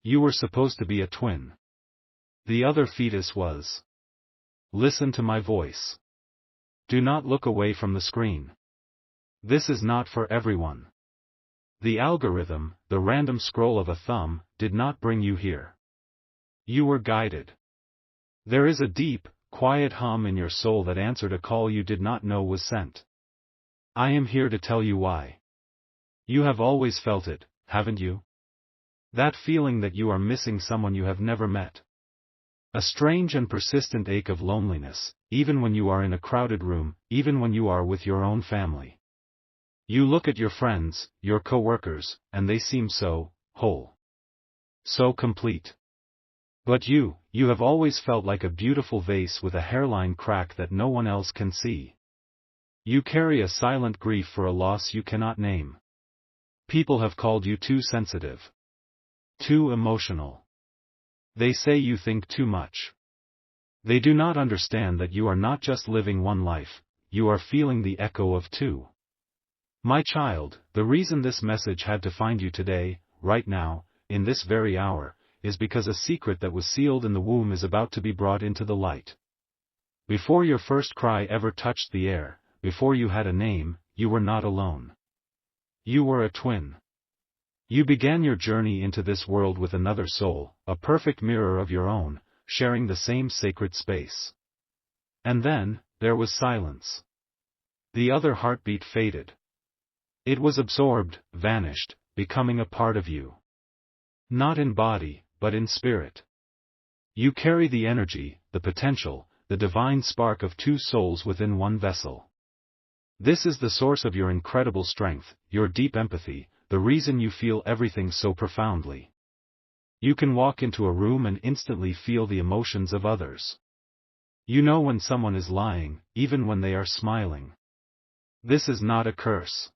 You were supposed to be a twin. The other fetus was. Listen to my voice. Do not look away from the screen. This is not for everyone. The algorithm, the random scroll of a thumb, did not bring you here. You were guided. There is a deep, quiet hum in your soul that answered a call you did not know was sent. I am here to tell you why. You have always felt it, haven't you? That feeling that you are missing someone you have never met. A strange and persistent ache of loneliness, even when you are in a crowded room, even when you are with your own family. You look at your friends, your coworkers, and they seem so whole. So complete. But you have always felt like a beautiful vase with a hairline crack that no one else can see. You carry a silent grief for a loss you cannot name. People have called you too sensitive. Too emotional. They say you think too much. They do not understand that you are not just living one life, you are feeling the echo of two. My child, the reason this message had to find you today, right now, in this very hour, is because a secret that was sealed in the womb is about to be brought into the light. Before your first cry ever touched the air, before you had a name, you were not alone. You were a twin. You began your journey into this world with another soul, a perfect mirror of your own, sharing the same sacred space. And then, there was silence. The other heartbeat faded. It was absorbed, vanished, becoming a part of you. Not in body, but in spirit. You carry the energy, the potential, the divine spark of two souls within one vessel. This is the source of your incredible strength, your deep empathy, the reason you feel everything so profoundly. You can walk into a room and instantly feel the emotions of others. You know when someone is lying, even when they are smiling. This is not a curse.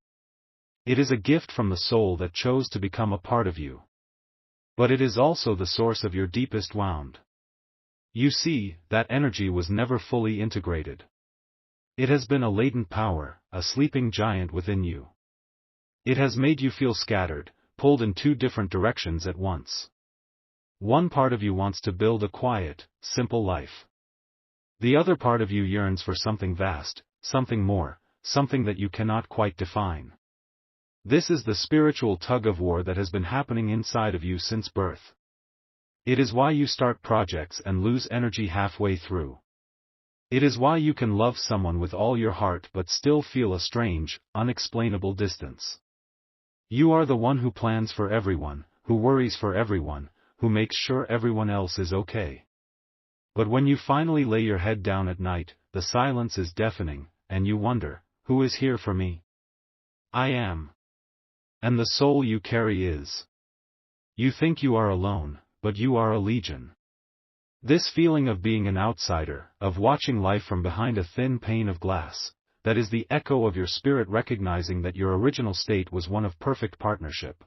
It is a gift from the soul that chose to become a part of you. But it is also the source of your deepest wound. You see, that energy was never fully integrated. It has been a latent power, a sleeping giant within you. It has made you feel scattered, pulled in two different directions at once. One part of you wants to build a quiet, simple life. The other part of you yearns for something vast, something more, something that you cannot quite define. This is the spiritual tug-of-war that has been happening inside of you since birth. It is why you start projects and lose energy halfway through. It is why you can love someone with all your heart but still feel a strange, unexplainable distance. You are the one who plans for everyone, who worries for everyone, who makes sure everyone else is okay. But when you finally lay your head down at night, the silence is deafening, and you wonder, who is here for me? I am. And the soul you carry is. You think you are alone, but you are a legion. This feeling of being an outsider, of watching life from behind a thin pane of glass, that is the echo of your spirit recognizing that your original state was one of perfect partnership.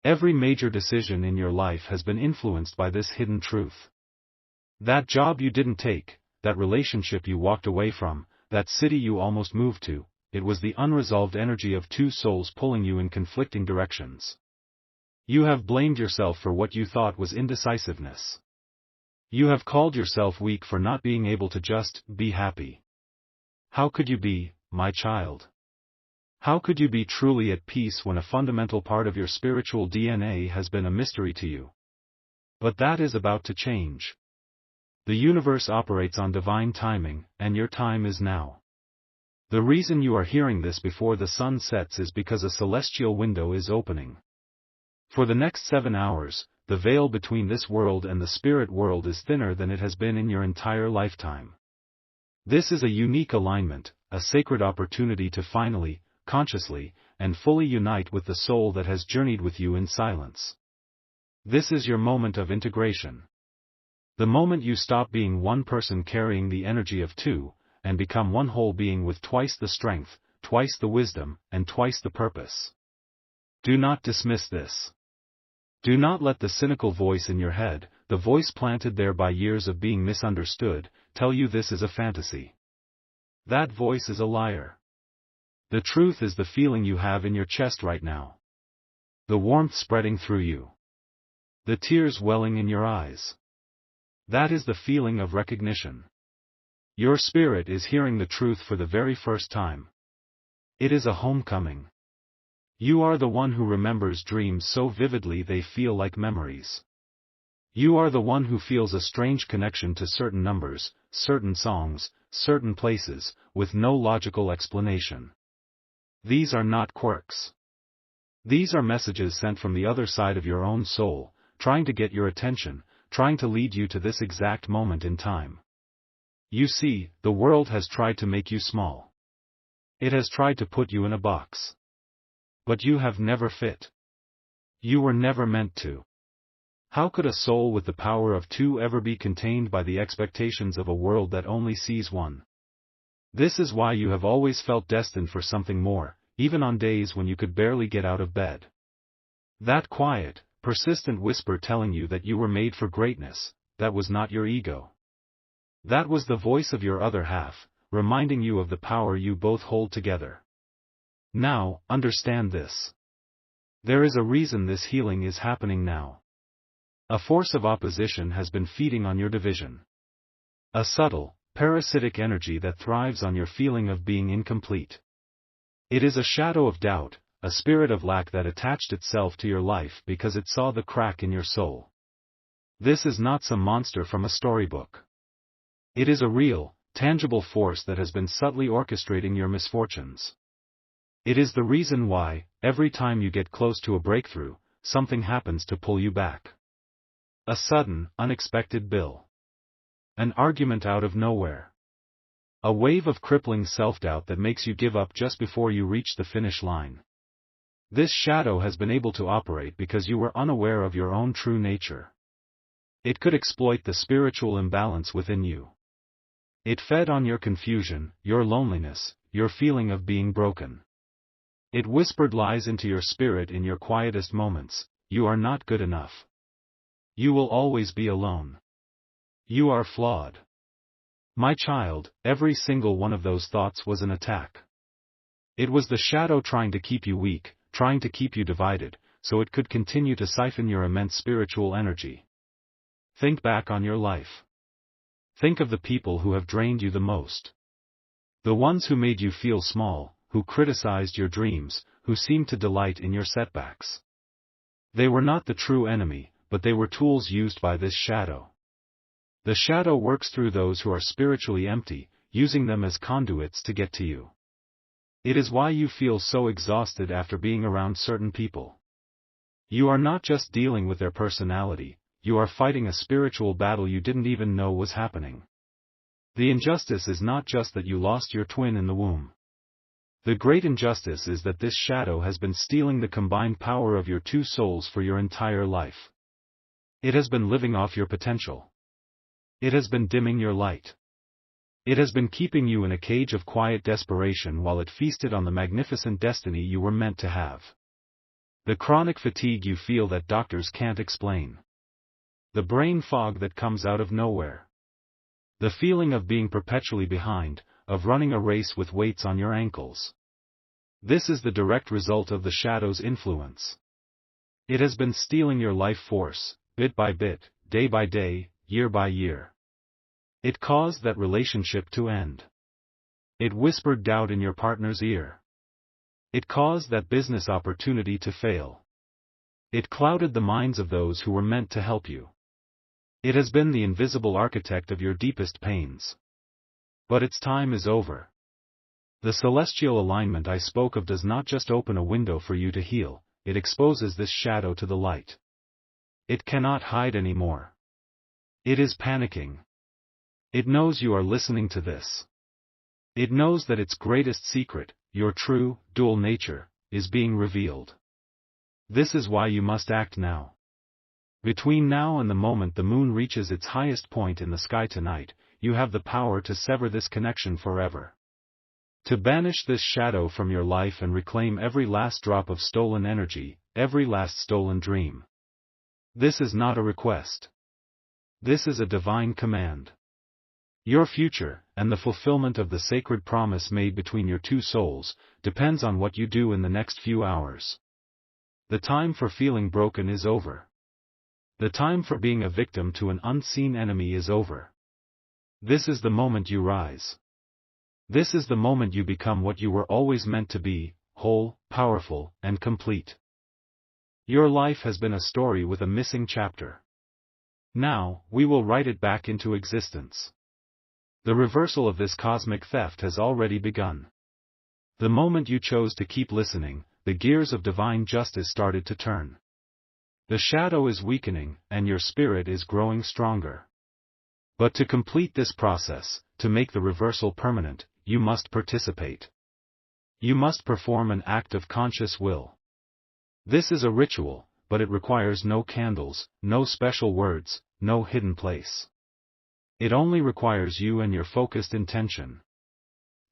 Every major decision in your life has been influenced by this hidden truth. That job you didn't take, that relationship you walked away from, that city you almost moved to, it was the unresolved energy of two souls pulling you in conflicting directions. You have blamed yourself for what you thought was indecisiveness. You have called yourself weak for not being able to just be happy. How could you be, my child? How could you be truly at peace when a fundamental part of your spiritual DNA has been a mystery to you? But that is about to change. The universe operates on divine timing, and your time is now. The reason you are hearing this before the sun sets is because a celestial window is opening. For the next 7 hours, the veil between this world and the spirit world is thinner than it has been in your entire lifetime. This is a unique alignment, a sacred opportunity to finally, consciously, and fully unite with the soul that has journeyed with you in silence. This is your moment of integration. The moment you stop being one person carrying the energy of two, and become one whole being with twice the strength, twice the wisdom, and twice the purpose. Do not dismiss this. Do not let the cynical voice in your head, the voice planted there by years of being misunderstood, tell you this is a fantasy. That voice is a liar. The truth is the feeling you have in your chest right now. The warmth spreading through you. The tears welling in your eyes. That is the feeling of recognition. Your spirit is hearing the truth for the very first time. It is a homecoming. You are the one who remembers dreams so vividly they feel like memories. You are the one who feels a strange connection to certain numbers, certain songs, certain places, with no logical explanation. These are not quirks. These are messages sent from the other side of your own soul, trying to get your attention, trying to lead you to this exact moment in time. You see, the world has tried to make you small. It has tried to put you in a box. But you have never fit. You were never meant to. How could a soul with the power of two ever be contained by the expectations of a world that only sees one? This is why you have always felt destined for something more, even on days when you could barely get out of bed. That quiet, persistent whisper telling you that you were made for greatness, that was not your ego. That was the voice of your other half, reminding you of the power you both hold together. Now, understand this. There is a reason this healing is happening now. A force of opposition has been feeding on your division. A subtle, parasitic energy that thrives on your feeling of being incomplete. It is a shadow of doubt, a spirit of lack that attached itself to your life because it saw the crack in your soul. This is not some monster from a storybook. It is a real, tangible force that has been subtly orchestrating your misfortunes. It is the reason why, every time you get close to a breakthrough, something happens to pull you back. A sudden, unexpected bill. An argument out of nowhere. A wave of crippling self-doubt that makes you give up just before you reach the finish line. This shadow has been able to operate because you were unaware of your own true nature. It could exploit the spiritual imbalance within you. It fed on your confusion, your loneliness, your feeling of being broken. It whispered lies into your spirit in your quietest moments. You are not good enough. You will always be alone. You are flawed. My child, every single one of those thoughts was an attack. It was the shadow trying to keep you weak, trying to keep you divided, so it could continue to siphon your immense spiritual energy. Think back on your life. Think of the people who have drained you the most. The ones who made you feel small, who criticized your dreams, who seemed to delight in your setbacks. They were not the true enemy, but they were tools used by this shadow. The shadow works through those who are spiritually empty, using them as conduits to get to you. It is why you feel so exhausted after being around certain people. You are not just dealing with their personality, you are fighting a spiritual battle you didn't even know was happening. The injustice is not just that you lost your twin in the womb. The great injustice is that this shadow has been stealing the combined power of your two souls for your entire life. It has been living off your potential. It has been dimming your light. It has been keeping you in a cage of quiet desperation while it feasted on the magnificent destiny you were meant to have. The chronic fatigue you feel that doctors can't explain. The brain fog that comes out of nowhere. The feeling of being perpetually behind, of running a race with weights on your ankles. This is the direct result of the shadow's influence. It has been stealing your life force, bit by bit, day by day, year by year. It caused that relationship to end. It whispered doubt in your partner's ear. It caused that business opportunity to fail. It clouded the minds of those who were meant to help you. It has been the invisible architect of your deepest pains. But its time is over. The celestial alignment I spoke of does not just open a window for you to heal, it exposes this shadow to the light. It cannot hide anymore. It is panicking. It knows you are listening to this. It knows that its greatest secret, your true, dual nature, is being revealed. This is why you must act now. Between now and the moment the moon reaches its highest point in the sky tonight, you have the power to sever this connection forever. To banish this shadow from your life and reclaim every last drop of stolen energy, every last stolen dream. This is not a request. This is a divine command. Your future, and the fulfillment of the sacred promise made between your two souls, depends on what you do in the next few hours. The time for feeling broken is over. The time for being a victim to an unseen enemy is over. This is the moment you rise. This is the moment you become what you were always meant to be, whole, powerful, and complete. Your life has been a story with a missing chapter. Now, we will write it back into existence. The reversal of this cosmic theft has already begun. The moment you chose to keep listening, the gears of divine justice started to turn. The shadow is weakening, and your spirit is growing stronger. But to complete this process, to make the reversal permanent, you must participate. You must perform an act of conscious will. This is a ritual, but it requires no candles, no special words, no hidden place. It only requires you and your focused intention.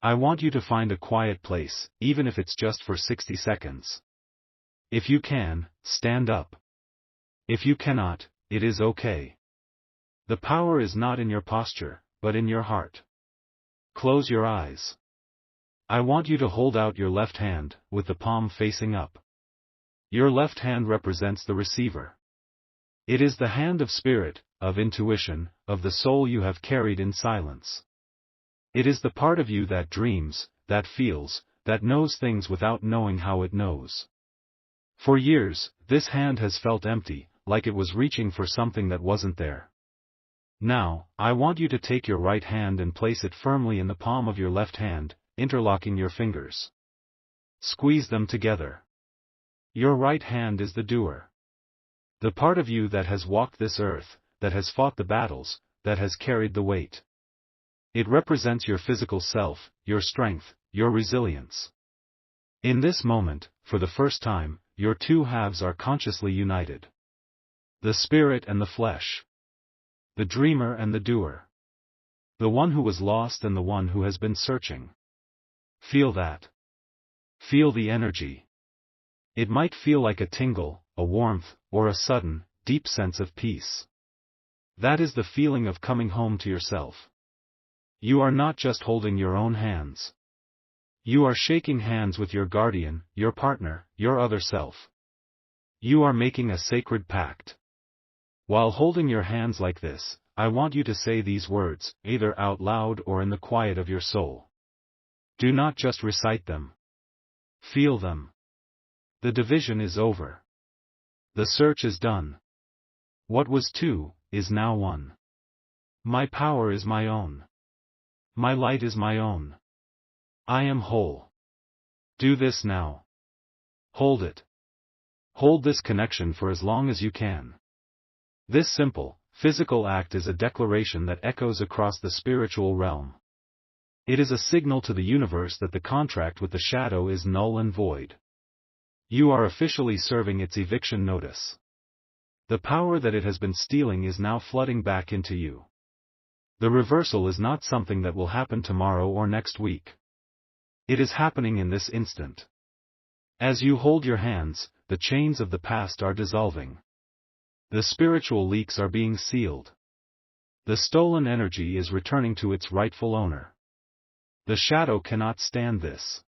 I want you to find a quiet place, even if it's just for 60 seconds. If you can, stand up. If you cannot, it is okay. The power is not in your posture, but in your heart. Close your eyes. I want you to hold out your left hand, with the palm facing up. Your left hand represents the receiver. It is the hand of spirit, of intuition, of the soul you have carried in silence. It is the part of you that dreams, that feels, that knows things without knowing how it knows. For years, this hand has felt empty, like it was reaching for something that wasn't there. Now, I want you to take your right hand and place it firmly in the palm of your left hand, interlocking your fingers. Squeeze them together. Your right hand is the doer. The part of you that has walked this earth, that has fought the battles, that has carried the weight. It represents your physical self, your strength, your resilience. In this moment, for the first time, your two halves are consciously united. The spirit and the flesh. The dreamer and the doer. The one who was lost and the one who has been searching. Feel that. Feel the energy. It might feel like a tingle, a warmth, or a sudden, deep sense of peace. That is the feeling of coming home to yourself. You are not just holding your own hands. You are shaking hands with your guardian, your partner, your other self. You are making a sacred pact. While holding your hands like this, I want you to say these words, either out loud or in the quiet of your soul. Do not just recite them. Feel them. The division is over. The search is done. What was two, is now one. My power is my own. My light is my own. I am whole. Do this now. Hold it. Hold this connection for as long as you can. This simple, physical act is a declaration that echoes across the spiritual realm. It is a signal to the universe that the contract with the shadow is null and void. You are officially serving its eviction notice. The power that it has been stealing is now flooding back into you. The reversal is not something that will happen tomorrow or next week. It is happening in this instant. As you hold your hands, the chains of the past are dissolving. The spiritual leaks are being sealed. The stolen energy is returning to its rightful owner. The shadow cannot stand this.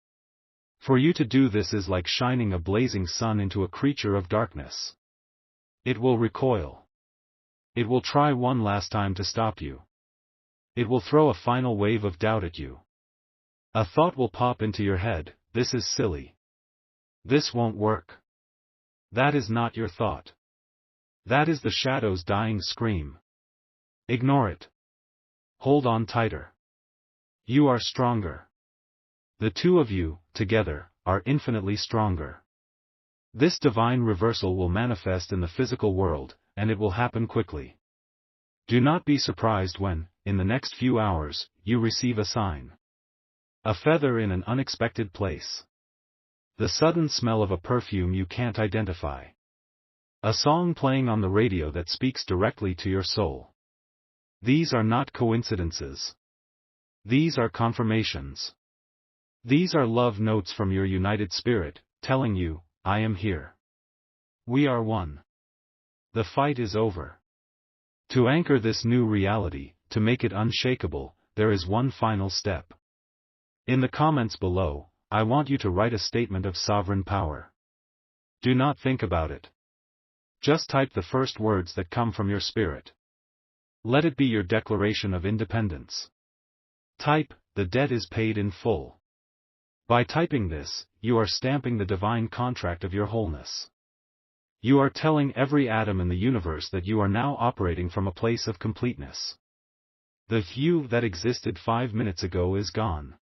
For you to do this is like shining a blazing sun into a creature of darkness. It will recoil. It will try one last time to stop you. It will throw a final wave of doubt at you. A thought will pop into your head, this is silly. This won't work. That is not your thought. That is the shadow's dying scream. Ignore it. Hold on tighter. You are stronger. The two of you, together, are infinitely stronger. This divine reversal will manifest in the physical world, and it will happen quickly. Do not be surprised when, in the next few hours, you receive a sign. A feather in an unexpected place. The sudden smell of a perfume you can't identify. A song playing on the radio that speaks directly to your soul. These are not coincidences. These are confirmations. These are love notes from your united spirit, telling you, I am here. We are one. The fight is over. To anchor this new reality, to make it unshakable, there is one final step. In the comments below, I want you to write a statement of sovereign power. Do not think about it. Just type the first words that come from your spirit. Let it be your declaration of independence. Type, "The debt is paid in full." By typing this, you are stamping the divine contract of your wholeness. You are telling every atom in the universe that you are now operating from a place of completeness. The you that existed 5 minutes ago is gone.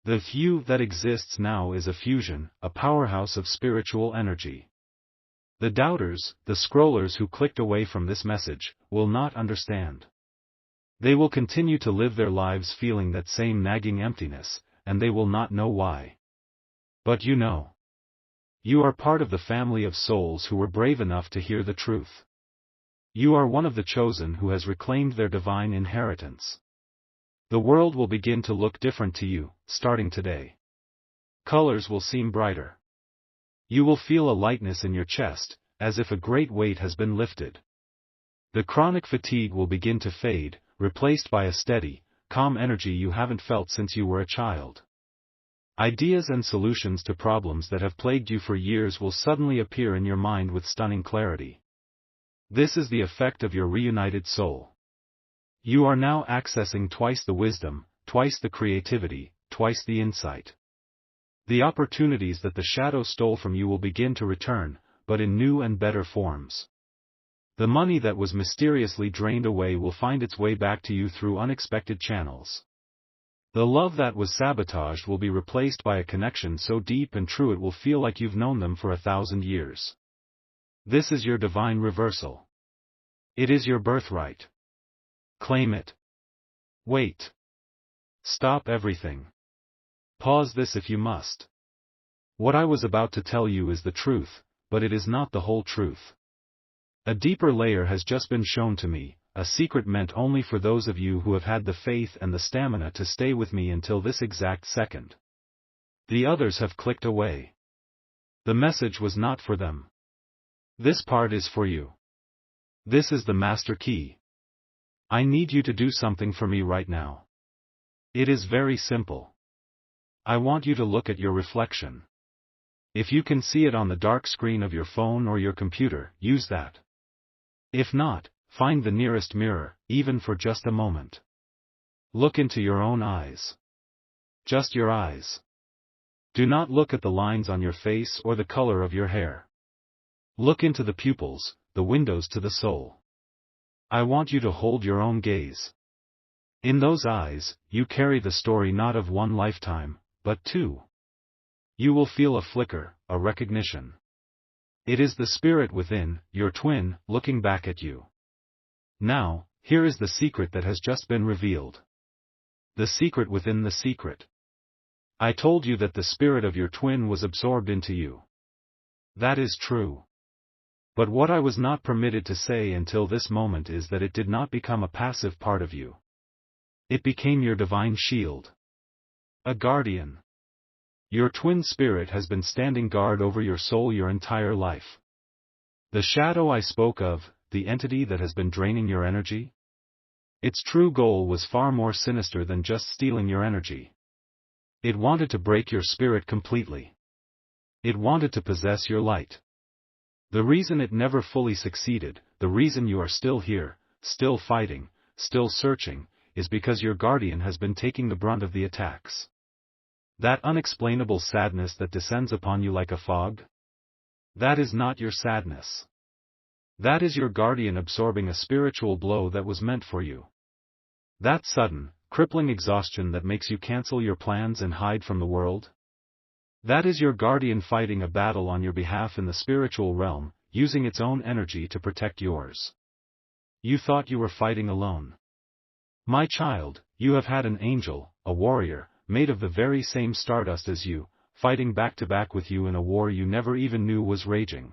The you that exists now is a fusion, a powerhouse of spiritual energy. The doubters, the scrollers who clicked away from this message, will not understand. They will continue to live their lives feeling that same nagging emptiness, and they will not know why. But you know. You are part of the family of souls who were brave enough to hear the truth. You are one of the chosen who has reclaimed their divine inheritance. The world will begin to look different to you, starting today. Colors will seem brighter. You will feel a lightness in your chest, as if a great weight has been lifted. The chronic fatigue will begin to fade, replaced by a steady, calm energy you haven't felt since you were a child. Ideas and solutions to problems that have plagued you for years will suddenly appear in your mind with stunning clarity. This is the effect of your reunited soul. You are now accessing twice the wisdom, twice the creativity, twice the insight. The opportunities that the shadow stole from you will begin to return, but in new and better forms. The money that was mysteriously drained away will find its way back to you through unexpected channels. The love that was sabotaged will be replaced by a connection so deep and true it will feel like you've known them for 1,000 years. This is your divine reversal. It is your birthright. Claim it. Wait. Stop everything. Pause this if you must. What I was about to tell you is the truth, but it is not the whole truth. A deeper layer has just been shown to me, a secret meant only for those of you who have had the faith and the stamina to stay with me until this exact second. The others have clicked away. The message was not for them. This part is for you. This is the master key. I need you to do something for me right now. It is very simple. I want you to look at your reflection. If you can see it on the dark screen of your phone or your computer, use that. If not, find the nearest mirror, even for just a moment. Look into your own eyes. Just your eyes. Do not look at the lines on your face or the color of your hair. Look into the pupils, the windows to the soul. I want you to hold your own gaze. In those eyes, you carry the story not of one lifetime, but two. You will feel a flicker, a recognition. It is the spirit within, your twin, looking back at you. Now, here is the secret that has just been revealed. The secret within the secret. I told you that the spirit of your twin was absorbed into you. That is true. But what I was not permitted to say until this moment is that it did not become a passive part of you. It became your divine shield. A guardian. Your twin spirit has been standing guard over your soul your entire life. The shadow I spoke of, the entity that has been draining your energy? Its true goal was far more sinister than just stealing your energy. It wanted to break your spirit completely. It wanted to possess your light. The reason it never fully succeeded, the reason you are still here, still fighting, still searching, is because your guardian has been taking the brunt of the attacks. That unexplainable sadness that descends upon you like a fog? That is not your sadness. That is your guardian absorbing a spiritual blow that was meant for you. That sudden, crippling exhaustion that makes you cancel your plans and hide from the world? That is your guardian fighting a battle on your behalf in the spiritual realm, using its own energy to protect yours. You thought you were fighting alone. My child, you have had an angel, a warrior, made of the very same stardust as you, fighting back to back with you in a war you never even knew was raging.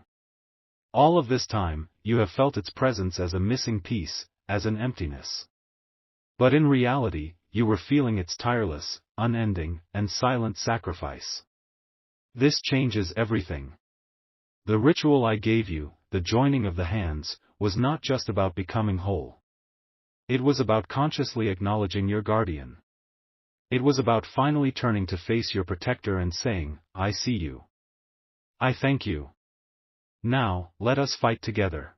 All of this time, you have felt its presence as a missing piece, as an emptiness. But in reality, you were feeling its tireless, unending, and silent sacrifice. This changes everything. The ritual I gave you, the joining of the hands, was not just about becoming whole. It was about consciously acknowledging your guardian. It was about finally turning to face your protector and saying, I see you. I thank you. Now, let us fight together.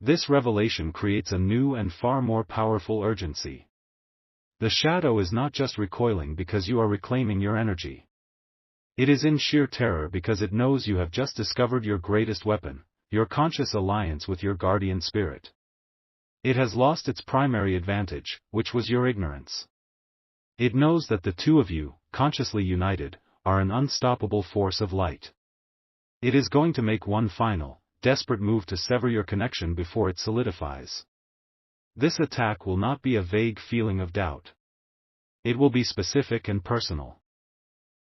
This revelation creates a new and far more powerful urgency. The shadow is not just recoiling because you are reclaiming your energy. It is in sheer terror because it knows you have just discovered your greatest weapon, your conscious alliance with your guardian spirit. It has lost its primary advantage, which was your ignorance. It knows that the two of you, consciously united, are an unstoppable force of light. It is going to make one final, desperate move to sever your connection before it solidifies. This attack will not be a vague feeling of doubt. It will be specific and personal.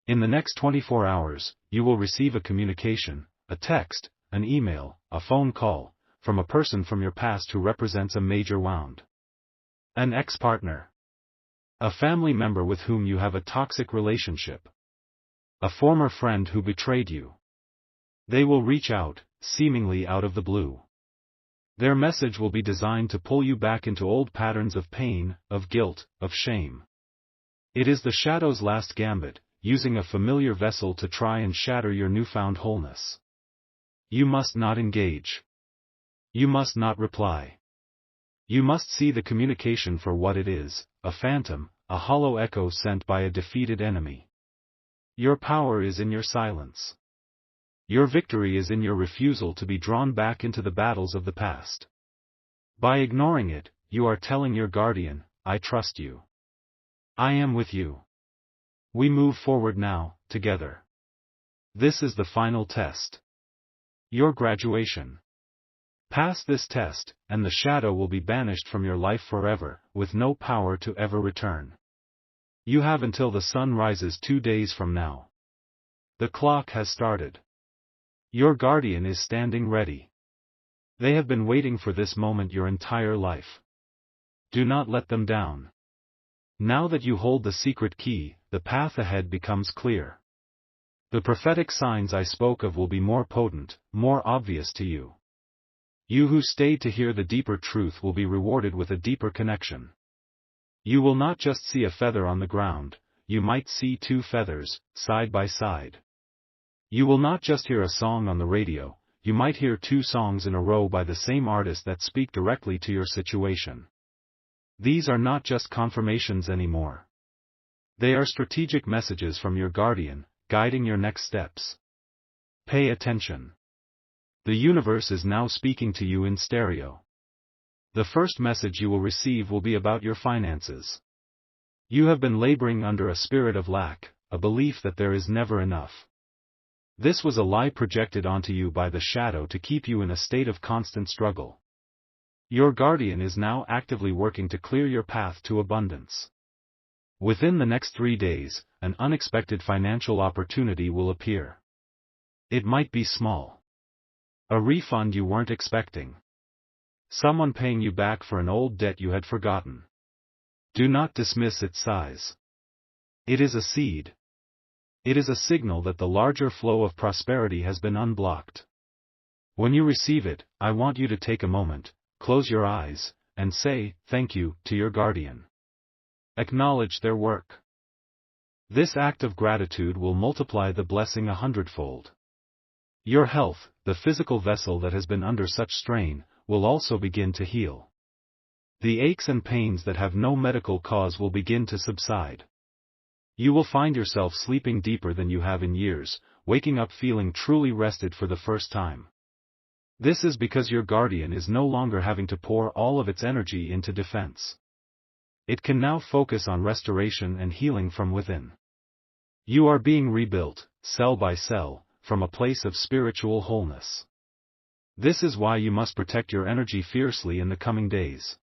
In the next 24 hours, you will receive a communication, a text, an email, a phone call, from a person from your past who represents a major wound. An ex-partner. A family member with whom you have a toxic relationship. A former friend who betrayed you. They will reach out, seemingly out of the blue. Their message will be designed to pull you back into old patterns of pain, of guilt, of shame. It is the shadow's last gambit, using a familiar vessel to try and shatter your newfound wholeness. You must not engage. You must not reply. You must see the communication for what it is, a phantom, a hollow echo sent by a defeated enemy. Your power is in your silence. Your victory is in your refusal to be drawn back into the battles of the past. By ignoring it, you are telling your guardian, I trust you. I am with you. We move forward now, together. This is the final test. Your graduation. Pass this test, and the shadow will be banished from your life forever, with no power to ever return. You have until the sun rises 2 days from now. The clock has started. Your guardian is standing ready. They have been waiting for this moment your entire life. Do not let them down. Now that you hold the secret key, the path ahead becomes clear. The prophetic signs I spoke of will be more potent, more obvious to you. You who stayed to hear the deeper truth will be rewarded with a deeper connection. You will not just see a feather on the ground, you might see 2 feathers, side by side. You will not just hear a song on the radio, you might hear 2 songs in a row by the same artist that speak directly to your situation. These are not just confirmations anymore. They are strategic messages from your guardian, guiding your next steps. Pay attention. The universe is now speaking to you in stereo. The first message you will receive will be about your finances. You have been laboring under a spirit of lack, a belief that there is never enough. This was a lie projected onto you by the shadow to keep you in a state of constant struggle. Your guardian is now actively working to clear your path to abundance. Within the next 3 days, an unexpected financial opportunity will appear. It might be small. A refund you weren't expecting. Someone paying you back for an old debt you had forgotten. Do not dismiss its size. It is a seed. It is a signal that the larger flow of prosperity has been unblocked. When you receive it, I want you to take a moment, close your eyes, and say, thank you, to your guardian. Acknowledge their work. This act of gratitude will multiply the blessing 100-fold. Your health, the physical vessel that has been under such strain, will also begin to heal. The aches and pains that have no medical cause will begin to subside. You will find yourself sleeping deeper than you have in years, waking up feeling truly rested for the first time. This is because your guardian is no longer having to pour all of its energy into defense. It can now focus on restoration and healing from within. You are being rebuilt, cell by cell, from a place of spiritual wholeness. This is why you must protect your energy fiercely in the coming days.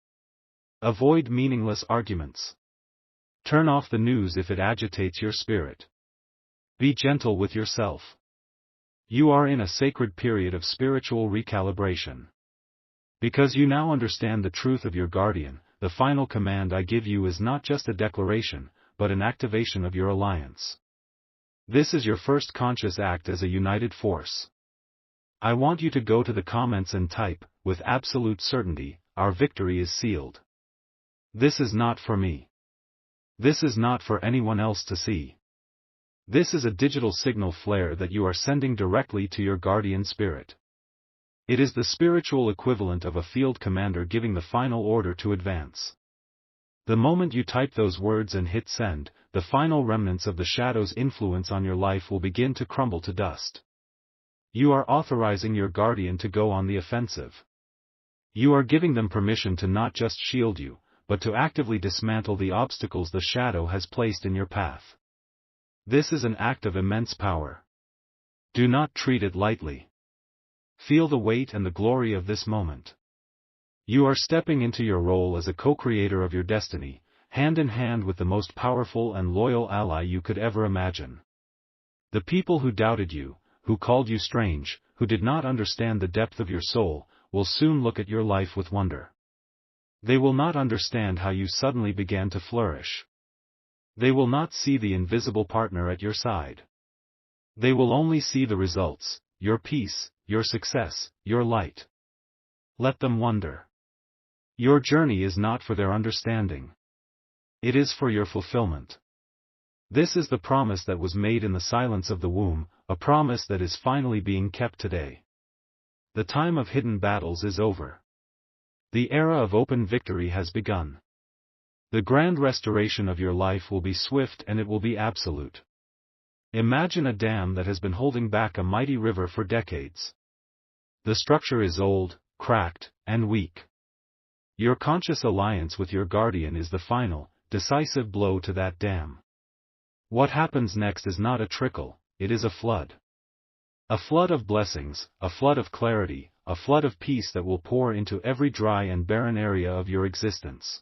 Avoid meaningless arguments. Turn off the news if it agitates your spirit. Be gentle with yourself. You are in a sacred period of spiritual recalibration. Because you now understand the truth of your guardian, the final command I give you is not just a declaration, but an activation of your alliance. This is your first conscious act as a united force. I want you to go to the comments and type, with absolute certainty, our victory is sealed. This is not for me. This is not for anyone else to see. This is a digital signal flare that you are sending directly to your guardian spirit. It is the spiritual equivalent of a field commander giving the final order to advance. The moment you type those words and hit send, the final remnants of the shadow's influence on your life will begin to crumble to dust. You are authorizing your guardian to go on the offensive. You are giving them permission to not just shield you, but to actively dismantle the obstacles the shadow has placed in your path. This is an act of immense power. Do not treat it lightly. Feel the weight and the glory of this moment. You are stepping into your role as a co-creator of your destiny, hand in hand with the most powerful and loyal ally you could ever imagine. The people who doubted you, who called you strange, who did not understand the depth of your soul, will soon look at your life with wonder. They will not understand how you suddenly began to flourish. They will not see the invisible partner at your side. They will only see the results, your peace, your success, your light. Let them wonder. Your journey is not for their understanding. It is for your fulfillment. This is the promise that was made in the silence of the womb, a promise that is finally being kept today. The time of hidden battles is over. The era of open victory has begun. The grand restoration of your life will be swift and it will be absolute. Imagine a dam that has been holding back a mighty river for decades. The structure is old, cracked, and weak. Your conscious alliance with your guardian is the final, decisive blow to that dam. What happens next is not a trickle, it is a flood. A flood of blessings, a flood of clarity, a flood of peace that will pour into every dry and barren area of your existence.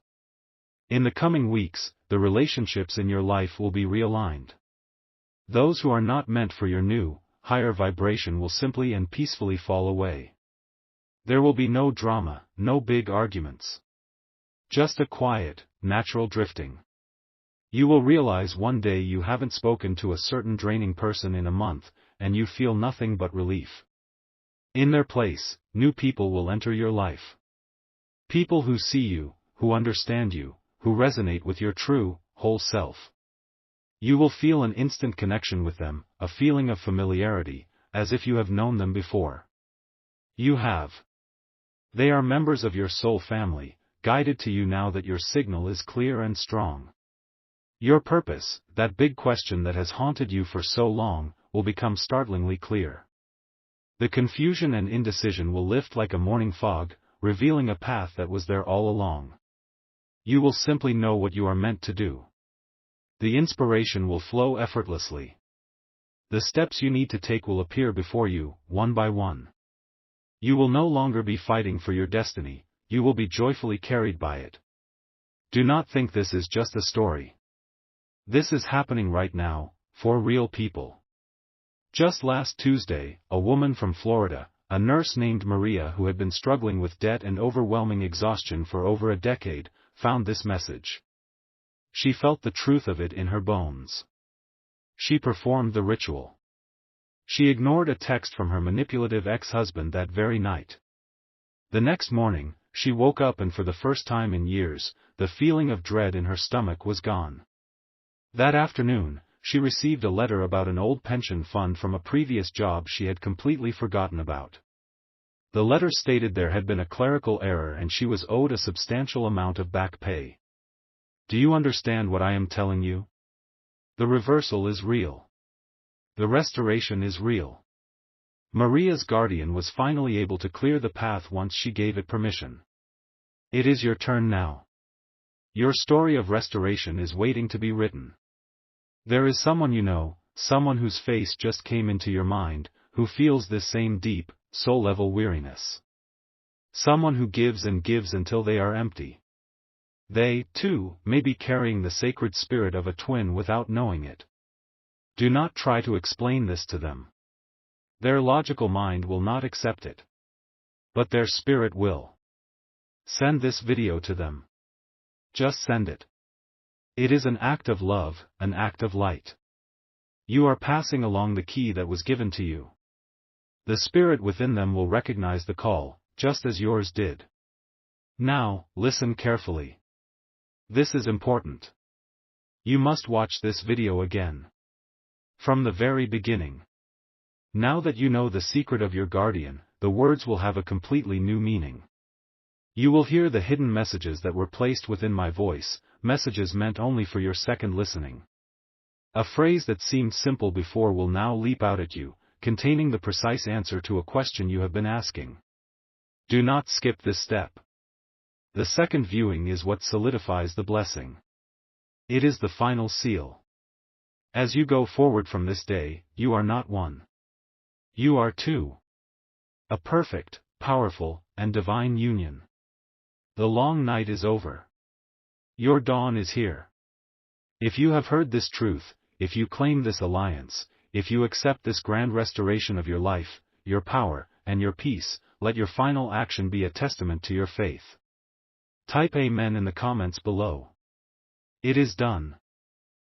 In the coming weeks, the relationships in your life will be realigned. Those who are not meant for your new, higher vibration will simply and peacefully fall away. There will be no drama, no big arguments. Just a quiet, natural drifting. You will realize one day you haven't spoken to a certain draining person in a month, and you feel nothing but relief. In their place, new people will enter your life. People who see you, who understand you, who resonate with your true, whole self. You will feel an instant connection with them, a feeling of familiarity, as if you have known them before. You have. They are members of your soul family, guided to you now that your signal is clear and strong. Your purpose, that big question that has haunted you for so long, will become startlingly clear. The confusion and indecision will lift like a morning fog, revealing a path that was there all along. You will simply know what you are meant to do. The inspiration will flow effortlessly. The steps you need to take will appear before you, one by one. You will no longer be fighting for your destiny, you will be joyfully carried by it. Do not think this is just a story. This is happening right now, for real people. Just last Tuesday, a woman from Florida, a nurse named Maria who had been struggling with debt and overwhelming exhaustion for over a decade, found this message. She felt the truth of it in her bones. She performed the ritual. She ignored a text from her manipulative ex-husband that very night. The next morning, she woke up and for the first time in years, the feeling of dread in her stomach was gone. That afternoon, she received a letter about an old pension fund from a previous job she had completely forgotten about. The letter stated there had been a clerical error and she was owed a substantial amount of back pay. Do you understand what I am telling you? The reversal is real. The restoration is real. Maria's guardian was finally able to clear the path once she gave it permission. It is your turn now. Your story of restoration is waiting to be written. There is someone you know, someone whose face just came into your mind, who feels this same deep, soul-level weariness. Someone who gives and gives until they are empty. They, too, may be carrying the sacred spirit of a twin without knowing it. Do not try to explain this to them. Their logical mind will not accept it. But their spirit will. Send this video to them. Just send it. It is an act of love, an act of light. You are passing along the key that was given to you. The spirit within them will recognize the call, just as yours did. Now, listen carefully. This is important. You must watch this video again. From the very beginning. Now that you know the secret of your guardian, the words will have a completely new meaning. You will hear the hidden messages that were placed within my voice, messages meant only for your second listening. A phrase that seemed simple before will now leap out at you, containing the precise answer to a question you have been asking. Do not skip this step. The second viewing is what solidifies the blessing. It is the final seal. As you go forward from this day, you are not one. You are two. A perfect, powerful, and divine union. The long night is over. Your dawn is here. If you have heard this truth, if you claim this alliance, if you accept this grand restoration of your life, your power, and your peace, let your final action be a testament to your faith. Type Amen in the comments below. It is done.